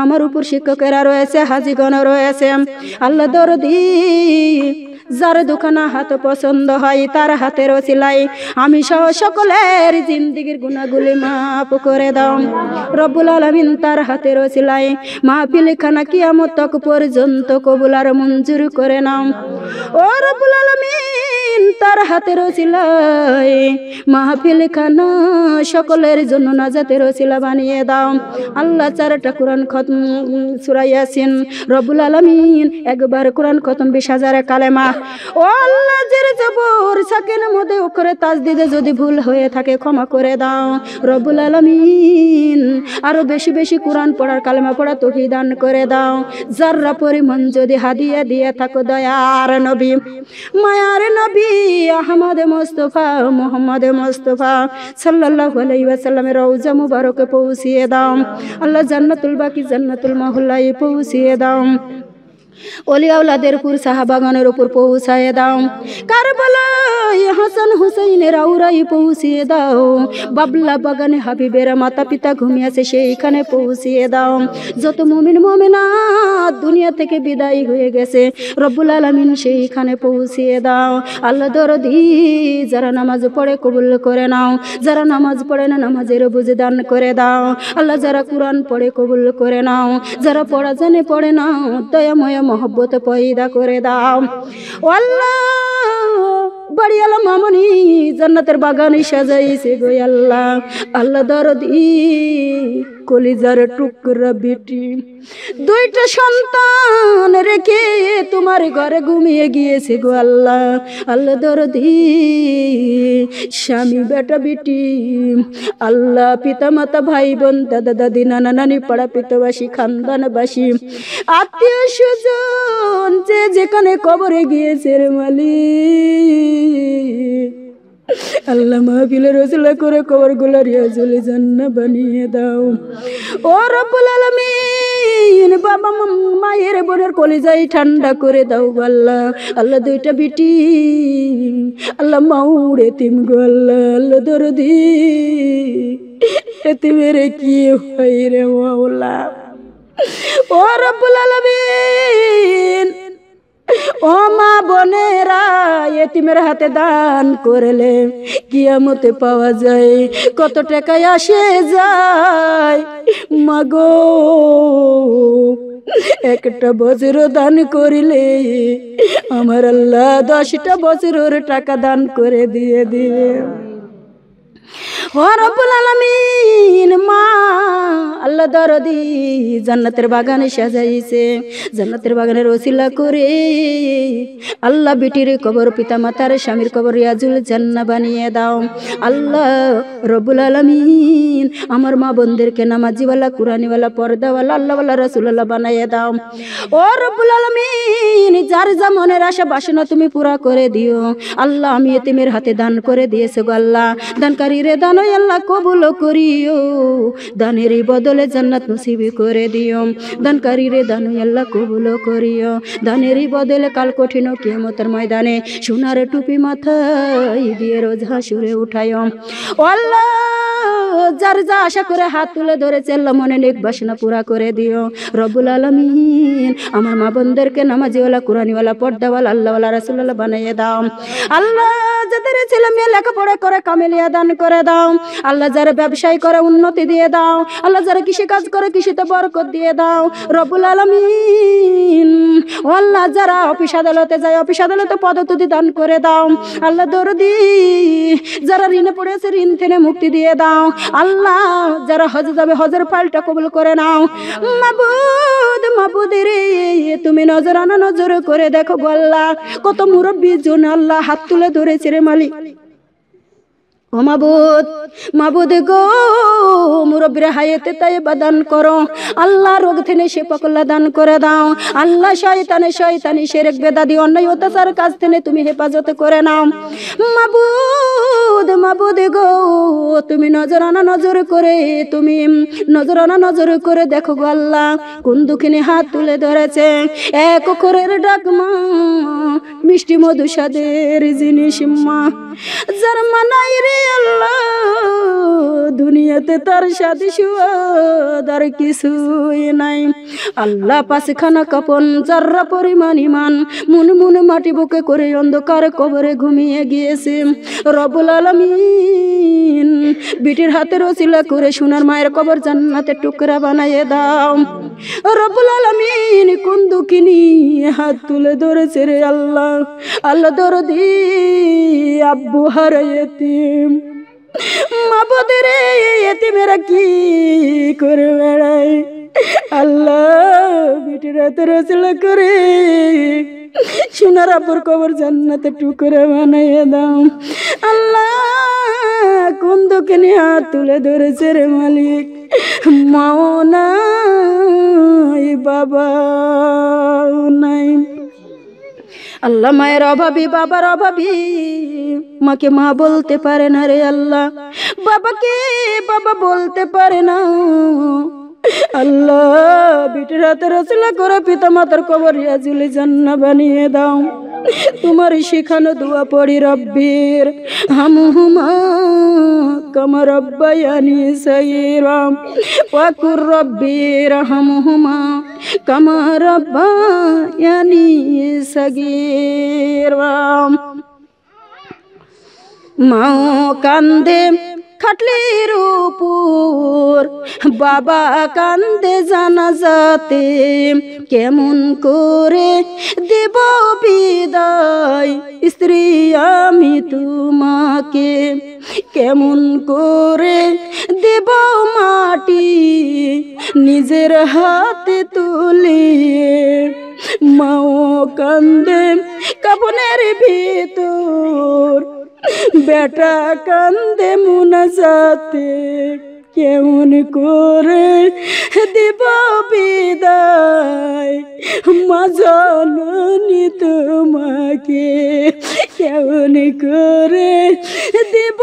[SPEAKER 1] আমার উপর শিক্ষকেরা রয়েছে হাজিগণ রয়েছে আল্লাহ দরদি যার দোকানা হাত পছন্দ হয় তার হাতের ওসিলাই আমি সহ সকলের জিন্দেগীর গুনাহগুলি মাফ করে দাও রব্বুল আলামিন তার হাতের ওসিলাই মাহফিল খানা কিয়ামত তক পর্যন্ত কবুল আর মঞ্জুর করে নাও ও রব্বুল আলামিন তার হাতের ওসিলাই মাহফিল খানা সকলের জন্য নাজাতের ওসিলা বানিয়ে দাও আল্লাহ 4টা কোরআন খতম সূরা ইয়াসিন রব্বুল আলামিন একবার কোরআন খতম 20,000 কালেমা ও আল্লাহ জের জবর সাকিনের মধ্যে অক্ষরে তাসদিদে যদি ভুল হয়ে থাকে ক্ষমা করে দাও রব্বুল আলামিন আরো বেশি বেশি কোরআন পড়ার কালেমা পড়া তৌফিক দান করে দাও যাররা পরিমাণ যদি হাদিয়া দিয়ে থাকো দয়ার নবী মায়ার নবী আহমদ মুস্তাফা মুহাম্মদ মুস্তাফা সাল্লাল্লাহু আলাইহি ওয়াসাল্লামের রওজা মুবারকে পৌঁছিয়ে দাও আল্লাহ জান্নাতুল বাকি জান্নাতুল মাহল্লায় পৌঁছিয়ে দাও ওলি আওলাদের পুর সাহাবাগণের উপর পৌঁছায় দাও কারবালায় হাসান হুসাইনের আউরাই পৌঁছিয়ে দাও বাবলা বাগানে হাবিবের মাতা পিতা ঘুমিয়েছে সেইখানে পৌঁছিয়ে দাও যত মুমিন মুমিনাত দুনিয়া থেকে বিদায় হয়ে গেছে রব্বুল আলামিন সেইখানে পৌঁছিয়ে দাও আল্লাহ দরদি যারা নামাজ পড়ে কবুল করে নাও যারা নামাজ পড়ে না নামাজের বুঝ দান করে দাও আল্লাহ যারা কোরআন পড়ে কবুল করে নাও যারা পড়া জানে পড়ে নাও দয়াময় मोहब्बत पैदा करे दाओ अल्लाह बड़ी आला मामनी जन्नतेर बागानी साजाइছে गो अल्लाह अल्लाह दरदी कलिजार टुकरा बेटी दुईटा सन्तान रेखे तुम्हार घरे घुमिए गिয়েছে गो अल्लाह अल्लाह दरदी स्वामी बेटा बेटी अल्लाह पिता माता भाई बोन दादा दादी नाना नानी पाड़ा पितवासी खानदानबासी आत्मीय स्वजन जे जेखाने कबरे गिয়েছে रे मालिक अल्लाह महफिलेर रसूला करे कबर गुला रियाजुल जन्नाह बानिয়ে দাও ও রব্বুল আলামিন বাবা মায়ের বোনের কলিজাই ঠান্ডা করে দাও আল্লাহ আল্লাহ দুইটা বিটি আল্লাহ মাউর এতিম গো আল্লাহ আল্লাহ দরদি এতিমের কি হয় রে মাওলা ও রব্বুল আলামিন ও মা বোনেরা এতিমের হাতে দান করলে কিয়ামতে পাওয়া যায় কত টাকা আসে যায় মাগো একটা বজ্র দান করিলে আমার আল্লাহ 10টা বজ্রের টাকা দান করে দিয়ে দিবে ও রব্বুল আলামিন মা আল্লাহ দরদি জান্নাতের বাগানে সাজাইছে জান্নাতের বাগানের ওসিলা করে আল্লাহ বিটির কবর পিতা মাতার স্বামীর কবর রিয়াজুল জান্নাহ বানিয়ে দাও আল্লাহ রব্বুল আলামিন আমার মা বোনদেরকে নামাজিওয়ালা কুরআনিওয়ালা পর্দাওয়ালা আল্লাহওয়ালা রাসূলুল্লাহ বানিয়ে দাও ও রব্বুল আলামিন যার যা মনের আশা বাসনা তুমি পুরা করে দিও আল্লাহ আমি এতিমের হাতে দান করে দিয়েছে গো আল্লাহ দানকারী দানকারীরে দান আল্লাহ কবুল করিও, দানের বদলে জান্নাত নসিব করে দিও। দানকারীরে দান আল্লাহ কবুল করিও, দানের বদলে কাল কঠিন কিয়ামতের ময়দানে সোনার টুপি মাথায় দিয়ে রোজ হাসুরে উঠায়। আল্লাহ যার যা আশা করে হাত তুলে ধরেছে আল্লাহ মনে নেক বাসনা পুরা করে দিও রব্বুল আলামিন। আমার মা বোনদেরকে নামাজিওয়ালা, কুরআনিওয়ালা, পর্দাওয়ালা, আল্লাহওয়ালা, রাসূলওয়ালা বানিয়ে দাও আল্লাহ। যাদের ছেলে মেয়ে লেখাপড়া করে কামেলিয়া দান করে দাও আল্লাহ। যারা ব্যবসায় করে উন্নতি দিয়ে দাও আল্লাহ। যারা কৃষি কাজ করে কৃষিতে বরকত দিয়ে দাও রব্বুল আলামিন। আল্লাহ যারা অফিস আদালতে যায় অফিস আদালতে পদোন্নতি দান করে দাও আল্লাহ। দরদি যারা ঋণে পড়েছে ঋণ থেকে মুক্তি দিয়ে দাও আল্লাহ। যারা হজে যাবে হজের পালটা কবুল করে নাও মাবুদ। মাবুদ রে তুমি নজর আনা নজর করে দেখো গো আল্লাহ, কত মুরব্বী জন আল্লাহ হাত তুলে ধরেছে রে মালিক। ও মাবুদ, মাবুদ গো মুরব্বীর হায়াতে তাইবা দান করো আল্লাহ। রোগ থেকে শিফা কল্লা দান করে দাও আল্লাহ। শয়তানি শিরক বেদাতি অন্যায় অত্যাচার কাজ থেকে তুমি হেফাজত করে নাও মাবুদ। মাবুদ গো তুমি নজর আনা নজর করে দেখো গো আল্লাহ, কোন দুঃখিনী হাত তুলে ধরেছে। এক অক্ষরের ডাক মা, মিষ্টি মধু স্বাদের জিনিস মা, যার মানাই রে আল্লাহ দুনিয়াতে তার সাথে সুয়াদ আর কিছুই নাই আল্লাহ। পাঁচখানা কাপন যার্রা পরিমাণ ইমান মুন মুন মাটি বুকে করে অন্ধকার কবরে ঘুমিয়ে গিয়েছে রব্বুল আলামিন। বিটির হাতের ওসিলা করে সোনার মায়ের কবর জান্নাতের টুকরা বানাইয়ে দাও রব্বুল আলামিন। কোন দুঃখিনী হাত তুলে ধরেছে রে আল্লাহ। আল্লাহ দরদি আব্বু হারা এতিম মাবুদ রে, এতিমেরা কি করে বেড়ায় আল্লাহ। বিটির হাতের ওসিলা করে সোনার আব্বুর কবর জান্নাতের টুকরা বানাইয়ে দাও আল্লাহ। কোন দুঃখিনী হাত তুলে ধরেছে রে মালিক। মাও নাই বাবাও নাই আল্লাহ। মায়ের অভাবী বাবার অভাবী, মাকে মা বলতে পারে না রে আল্লাহ। বাবাকে বাবা বলতে পারে না আল্লাহ। বিটির হাতে রসিলা করে পিতা মাতার কবর রিয়াজুল জান্নাহ বানিয়ে দাও। তোমার শিখানো দোয়া পড়ি রব্বির হামহুমা কামা রাব্বায়ানি সাগীরা ওয়া কুর রব্বির হামহুমা কামা রাব্বায়ানি সাগীরা। মাও কান্দে খাটলির উপর, বাবা কান্দে জানাজাতে, কেমন করে দেব বিদায় স্ত্রী আমি তোমাকে, কেমন করে দেব মাটি নিজের হাতে তুলিয়ে। মাও কান্দে কাপনের ভিতর, বেটা কান্দে মুনাজাতে, কেমন করে দেব বিদায় মা জননী তোমাকে, কেমন করে দেব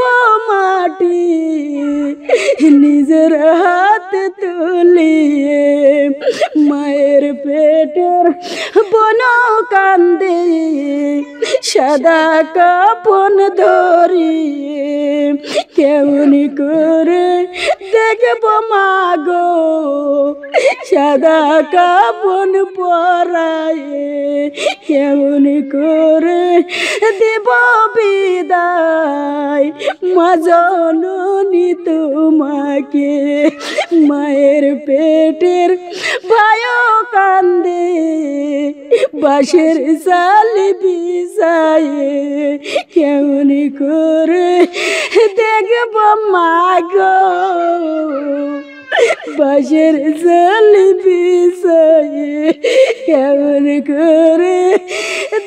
[SPEAKER 1] মাটি নিজের হাতে তুলিয়ে। মায়ের পেটের বন কান্দে সাদা কাপন ধরিয়ে, কেমন করে দেখব মাগো সাদা কাপন পরায়ে, কেমন করে দেব বিদায় মা জননী তোমাকে। মায়ের পেটের ভাইও কান্দে বাঁশের চালি বিছায়ে, কেমন করে দেখব মাগো বাঁশের চালি বিছায়ে, কেমন করে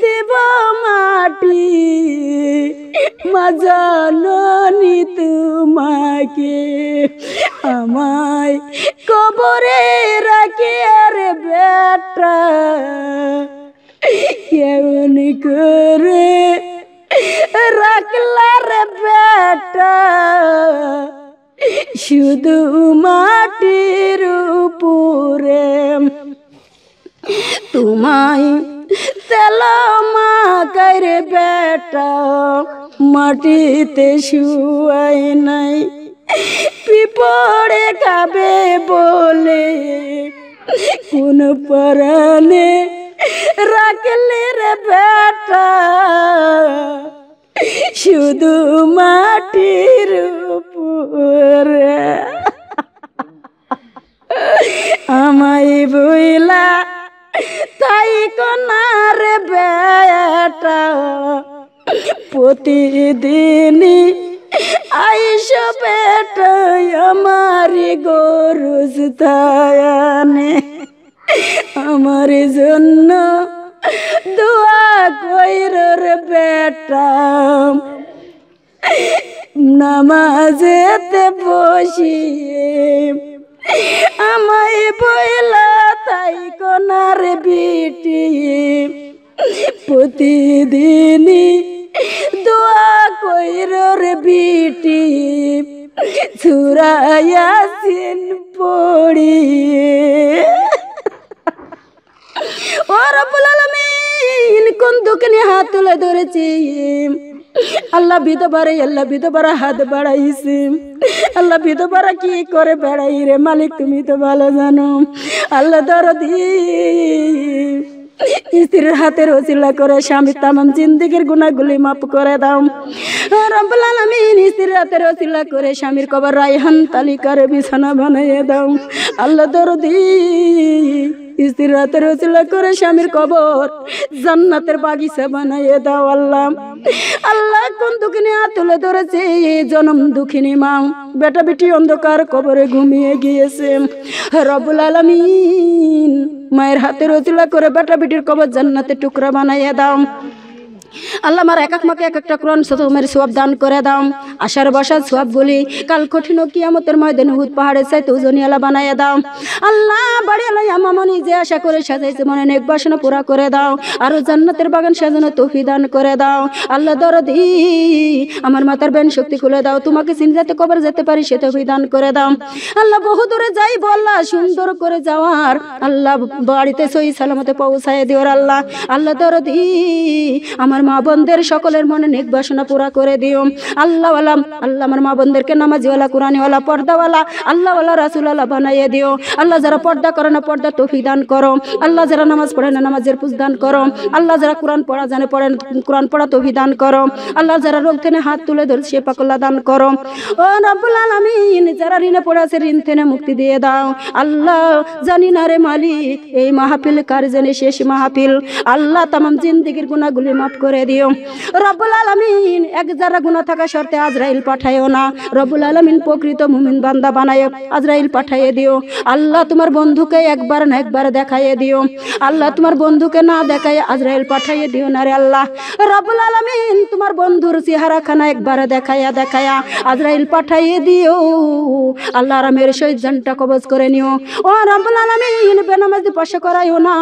[SPEAKER 1] দেব মাটি মা জননী তোমাকে। আমায় কবরে রাখি আর বেটা, কেমন করে রাখলা রে বেটা শুধু মাটির উপরে তোমায় তেল মাখাই রে বেটা মাটিতে শুয়াই নাই পিঁপড়ে খাবে বলে কোন পরাণে রাখলে রে বেটা শুধু মাটির উপরে আমায় বইলা তাই কোনার বেটা প্রতিদিনই আইস বেটা আমারি গরুজ তায়ানে আমার জন্য দোয়া কইর রে বেটা নামাজেতে বসিয়ে আমায় বইলা তাই কোনার বিটি প্রতিদিনই দোয়া কইর রে বিটি সূরা ইয়াসিন পড়িয়ে ও রব্বুল আলামিন কোন দুঃখে হাত তুলে ধরেছি আল্লাহ বিধবারা হাত বাড়াইছে আল্লাহ বিধবারা কি করে বেড়াই রে মালিক তুমি তো ভালো জানো আল্লাহ দরদি স্ত্রীর হাতের ওসিলা করে স্বামীর তামাম জিন্দেগির গুনাহগুলি মাফ করে দাও রব্বুল আলামিন স্ত্রীর হাতের ওসিলা করে স্বামীর কবর রায়হান তালিকার বিছানা বানিয়ে দাও আল্লাহ দরদি স্ত্রীর হাতের ওসিলা করে স্বামীর কবর জান্নাতের বাগিচা বানিয়ে দাও আল্লাহ আল্লাহ কোন দুঃখিনী হাত তুলে ধরেছে জনম দুঃখিনী মা বেটা বেটি অন্ধকার কবরে ঘুমিয়ে গিয়েছে রব্বুল আলামিন মায়ের হাতের ওসিলা করে বেটা বেটির কবর জান্নাতের টুকরা বানাইয়ে দাও আল্লাহ আমার এক এক মাকে এক একটা কোরআন শতমের সওয়াব দান করে দাও আশার বসার সওয়াব বলি কাল কঠিন কিয়ামতের ময়দানে উহুদ পাহাড়ের চাইতে ওজনিয়ালা বানাইয়া দাও আল্লাহ বাড়িয়ালাই আমামনি যে আশা করে সাজাইছে মনে নেক বাসনা পুরা করে দাও আর জান্নাতের বাগান সাজানো তৌফিক দান করে দাও আল্লাহ দরদি আমার মাথার বেন শক্তি খুলে দাও তোমাকে চিনতে কবর যেতে পারি সে তৌফিক দান করে দাও আল্লাহ বহু দূরে যাই বললা সুন্দর করে যাওয়ার আল্লাহ বাড়িতে সহি সালামতে পৌঁছায় দিও আল্লাহ আল্লাহ দরদি আমার মা বোনদের সকলের মনে নেক বাসনা পুরা করে দিও আল্লাহ আল্লাহ আমার মা বোনদেরকে নামাজিওয়ালা কুরআনিওয়ালা পর্দাওয়ালা আল্লাহওয়ালা রাসূলওয়ালা বানাইয়ে দিও আল্লাহ যারা পর্দা করে না পর্দা তৌফিক দান করো আল্লাহ যারা নামাজ পড়ে না নামাজের পুজ দান করো আল্লাহ যারা কোরআন পড়া জানে পড়ে কোরআন পড়া তৌফিক দান করো আল্লাহ যারা রোগ থেকে হাত তুলে ধরে শেফা কল্যাণ দান করো ও রব্বুল আলামিন যারা ঋণে পড়ে আছে ঋণ থেকে মুক্তি দিয়ে দাও আল্লাহ জানি না রে মালিক এই মাহফিল কার জানে শেষ মাহফিল আল্লাহ तमाम জিন্দেগীর গুনাহগুলি মাফ করে দিও রব্বুল আলামিন এক যারা গুনাহ থাকা শর্তে আজরাইল পাঠায়ও না রব্বুল আলামিন প্রকৃত মুমিন বান্দা বানায় আজরাইল পাঠিয়ে দিও আল্লাহ তোমার বন্ধুকে একবার না একবার দেখাইয়ে দিও আল্লাহ তোমার বন্ধুকে না দেখায় আজরাইল পাঠিয়ে দিও না রে আল্লাহ রব্বুল আলামিন তোমার বন্ধুর চেহারা খানা একবার দেখায়া আজরাইল পাঠিয়ে দিও আল্লাহ রামের সহিত জানটা কবজ করে নিও ও রব্বুল আলামিন বেনামাজি পাশে করাইও না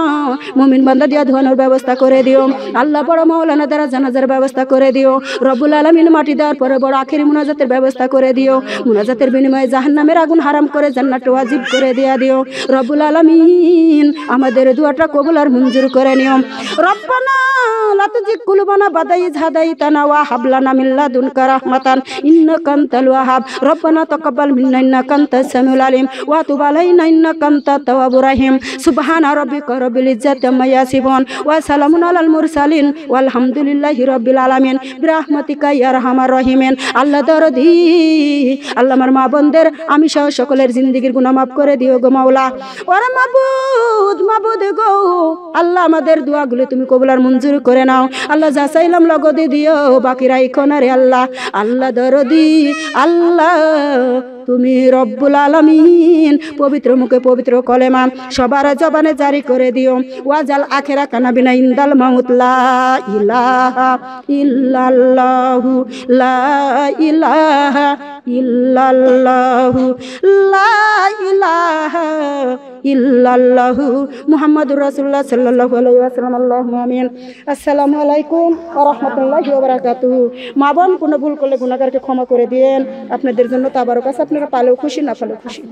[SPEAKER 1] মুমিন বান্দা দিয়া ধোয়ানোর ব্যবস্থা করে দিও আল্লাহ বড় মাওলানা দ্বারা জানাজার ব্যবস্থা করে দিও রব্বুল আলামিন মাটি দেওয়ার পরে বড় আখেরি মুনাজাতের ব্যবস্থা করে দিও মুনাজাতের বিনিময়ে জাহান্নামের আগুন হারাম করে জান্নাত ওয়াজিব করে দিয়া দিও রব্বুল আলামিন আমাদের দুয়াটা কবুল আর মঞ্জুর করে নিও রব্বানা লা তুজিগ কুলুবানা বাদা ইয হাদাইতানা ওয়া হাব লানা মিন লাদুনকা রাহমাতান ইন্নাকা আনতাল ওয়াহাব রব্বানা তাকাব্বাল মিন্না ইন্নাকা আনতাস সামিউল আলিম ওয়া তুব আলাইনা ইন্নাকা আনতাত তাওয়াবুর রহিম সুবহানা রাব্বিকা রাব্বিল ইজ্জাতি আম্মা ইয়াসিফুন ওয়া সালামুন আলাল মুরসালিন ওয়ালহামদুলিল্লাহি রাব্বিল আলামিন বিরহমাতিকা ইয়া আরহামার রহিমিন আল্লাহ দরদি আল্লাহ আমার মা বোনদের আমি সহ সকলের জিন্দেগীর গুনাহ মাফ করে দিও গো মাওলা ওরে মাবুদ গো আল্লাহ আমাদের দোয়াগুলো তুমি কবুল আর মঞ্জুর করে নাও আল্লাহ যা চাইলাম লগদে দিও বাকি রাইখো না রে আল্লাহ আল্লাহ দরদি আল্লাহ তুমি রব্বুল আলামিন পবিত্র মুখে পবিত্র কলেমা সবার জবানে জারি করে দিও ওয়াজাল আখিরা কানাবিনা ইনদাল মাউত লা ইলাহা ইল্লাল্লাহু লা ইলাহা ইল্লাল্লাহু লা ইলাহা ইল্লাল্লাহু মুহাম্মাদুর রাসূলুল্লাহ সাল্লাল্লাহু আলাইহি ওয়াসাল্লাম। আল্লাহুম্মা আমিন। আসসালামু আলাইকুম ওয়া রাহমাতুল্লাহি ওয়া বারাকাতুহু। মা বোন কোনো ভুল করলে গুনাহগারকে ক্ষমা করে দিয়েন। আপনাদের জন্য তাবারক আছে, আপনারা পালেও খুশি না পালেও খুশি।